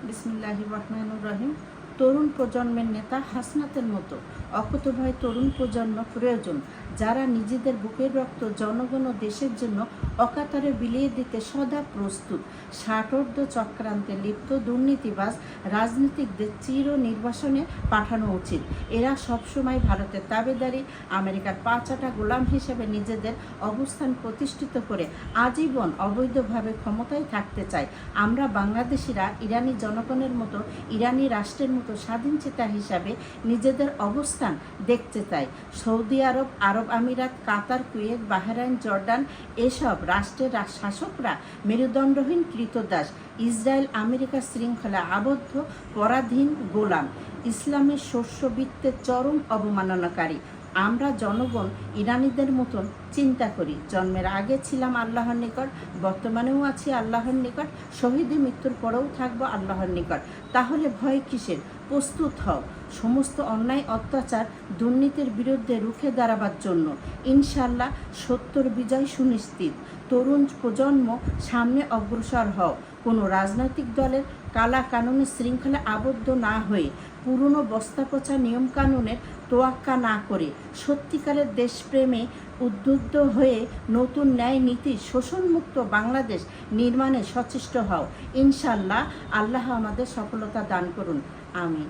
বিসমিল্লাহির রহমানির রহিম। তরুণ প্রজন্মের নেতা হাসনাতের মতো অকুতোভয় তরুণ প্রজন্ম প্রয়োজন, যারা নিজেদের বুকের রক্ত জনগণ ও দেশের জন্য অকাতরে বিলিয়ে দিতে সদা প্রস্তুত। ষাটোর্ধ্ব চক্রান্তে লিপ্ত দুর্নীতিবাজ রাজনীতিকদের চির নির্বাসনে পাঠানো উচিত। এরা সবসময় ভারতের তাবেদারি, আমেরিকার পাঁচাটা গোলাম হিসেবে নিজেদের অবস্থান প্রতিষ্ঠিত করে আজীবন অবৈধভাবে ক্ষমতায় থাকতে চায়। আমরা বাংলাদেশিরা ইরানি জনগণের মতো, ইরানি রাষ্ট্রের মতো স্বাধীনচেতা হিসাবে নিজেদের অবস্থান দেখতে চাই। সৌদি আরব, আরব আমিরাত, কাতার, কুয়েত, বাহরাইন, জর্ডান এসব রাষ্ট্রের শাসকরা মেরুদণ্ডহীন কৃতদাস, ইসরায়েল আমেরিকা শৃঙ্খলা আবদ্ধ পরাধীন গোলাম, ইসলামের শস্যবৃত্তের চরম অবমাননাকারী। আমরা জনগণ ইরানিদের মতন চিন্তা করি। জন্মের আগে ছিলাম আল্লাহর নিকট, বর্তমানেও আছি আল্লাহর নিকট, শহীদি মৃত্যুর পরেও থাকবো আল্লাহর নিকট। তাহলে ভয় কিসের? প্রস্তুত হও সমস্ত অন্যায়, অত্যাচার, দুর্নীতির বিরুদ্ধে রুখে দাঁড়াবার জন্য। ইনশাল্লাহ সত্যর বিজয় সুনিশ্চিত। তরুণ প্রজন্ম সামনে অগ্রসর হও। কোনো রাজনৈতিক দলের কালা কানুনের শৃঙ্খলা আবদ্ধ না হয়ে, পুরনো বস্তাপচা নিয়মকানুনের তোয়াক্কা না করে, সত্যিকারের দেশপ্রেমে উদ্বুদ্ধ হয়ে নতুন ন্যায় নীতি, শোষণমুক্ত বাংলাদেশ নির্মাণে সচেষ্ট হও। ইনশাল্লাহ আল্লাহ আমাদের সফলতা দান করুন। আমিন।